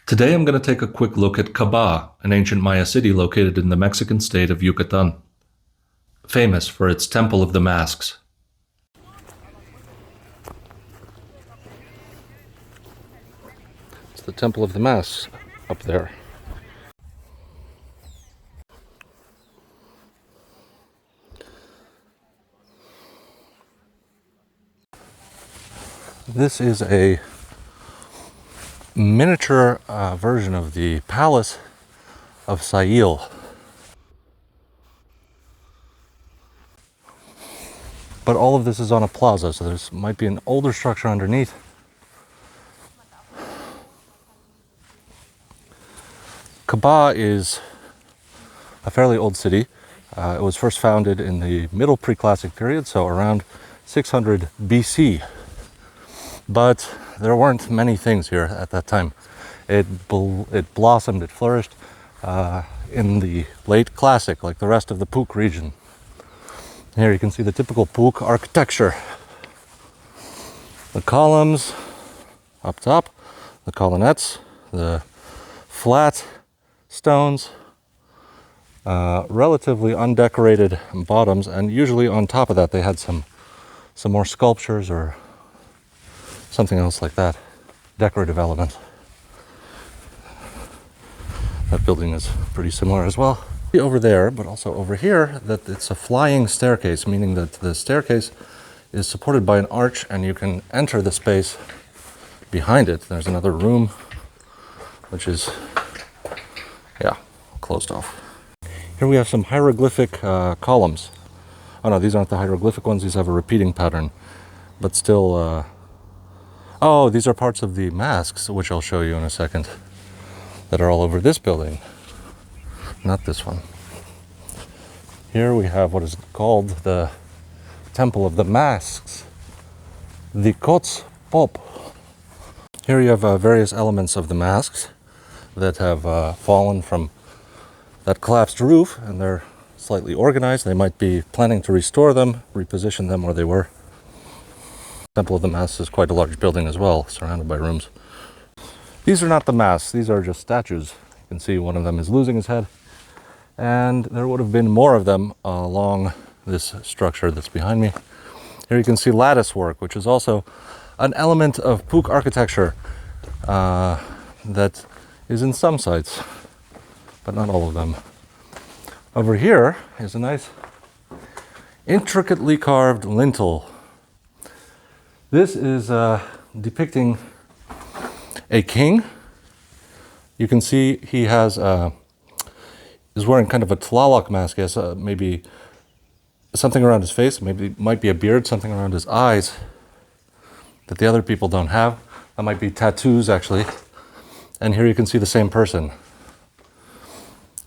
Today I'm going to take a quick look at Kabah, an ancient Maya city located in the Mexican state of Yucatán, famous for its Temple of the Masks. It's the Temple of the Masks up there. This is a miniature version of the Palace of Sayil. But all of this is on a plaza, so there might be an older structure underneath. Kabah is a fairly old city. It was first founded in the Middle Preclassic period, so around 600 BC. But there weren't many things here at that time. It blossomed, it flourished in the late Classic, like the rest of the Puuc region. Here you can see the typical Puuc architecture. The columns up top, the colonnettes, the flat stones, relatively undecorated bottoms, and usually on top of that they had some more sculptures or something else like that, decorative elements. That building is pretty similar as well. Over there, but also over here, that it's a flying staircase, meaning that the staircase is supported by an arch and you can enter the space behind it. There's another room which is, closed off. Here we have some hieroglyphic columns. Oh no, these aren't the hieroglyphic ones, these have a repeating pattern, but still, oh, these are parts of the masks, which I'll show you in a second, that are all over this building. Not this one. Here we have what is called the Temple of the Masks, the Puuc. Here you have various elements of the masks that have fallen from that collapsed roof, and they're slightly organized. They might be planning to restore them, reposition them where they were. Temple of the Masks is quite a large building as well, surrounded by rooms. These are not the masks, these are just statues. You can see one of them is losing his head. And there would have been more of them along this structure that's behind me. Here you can see lattice work, which is also an element of Puuc architecture that is in some sites, but not all of them. Over here is a nice intricately carved lintel. This is depicting a king. You can see he has is wearing kind of a Tlaloc mask. He has maybe something around his face, maybe might be a beard, something around his eyes that the other people don't have. That might be tattoos, actually. And here you can see the same person.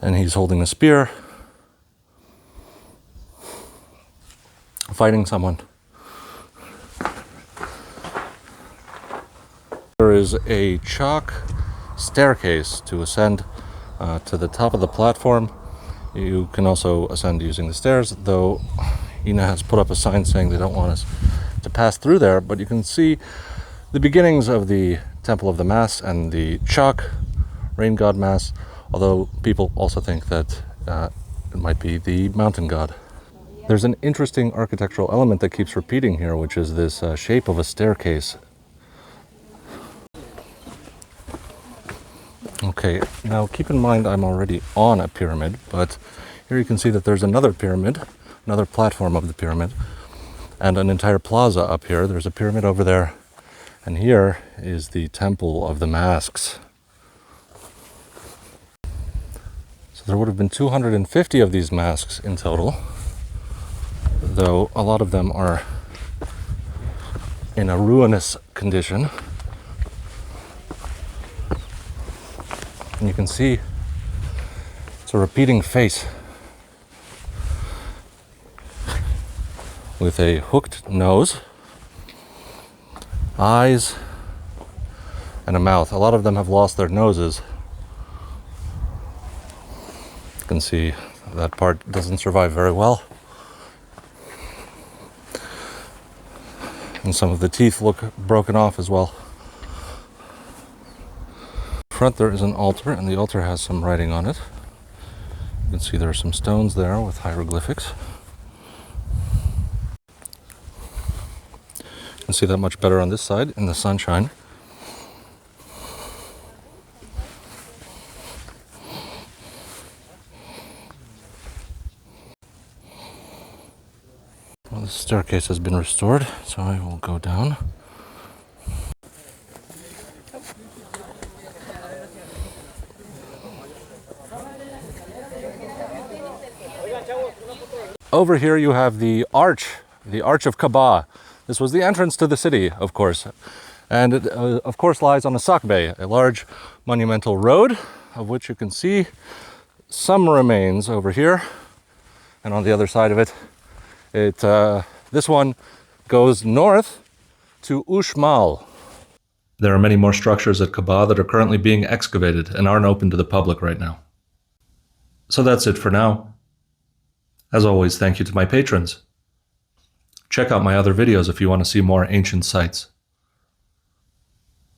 And he's holding a spear, fighting someone. There is a chalk staircase to ascend to the top of the platform. You can also ascend using the stairs, though Ina has put up a sign saying they don't want us to pass through there, but you can see the beginnings of the Temple of the Mass and the chalk rain god mass, although people also think that it might be the mountain god. There's an interesting architectural element that keeps repeating here, which is this shape of a staircase. Okay, now keep in mind I'm already on a pyramid, but here you can see that there's another pyramid, another platform of the pyramid, and an entire plaza up here. There's a pyramid over there, and here is the Temple of the Masks. So there would have been 250 of these masks in total, though a lot of them are in a ruinous condition. And you can see it's a repeating face with a hooked nose, eyes, and a mouth. A lot of them have lost their noses. You can see that part doesn't survive very well. And some of the teeth look broken off as well. front there is an altar, and the altar has some writing on it. You can see there are some stones there with hieroglyphics. You can see that much better on this side in the sunshine. Well, the staircase has been restored, so I will go down. Over here you have the arch of Kabah. This was the entrance to the city, of course. And it, of course, lies on a sakbe, a large monumental road, of which you can see some remains over here. And on the other side of it, this one goes north to Uxmal. There are many more structures at Kabah that are currently being excavated and aren't open to the public right now. So that's it for now. As always, thank you to my patrons. Check out my other videos if you want to see more ancient sites.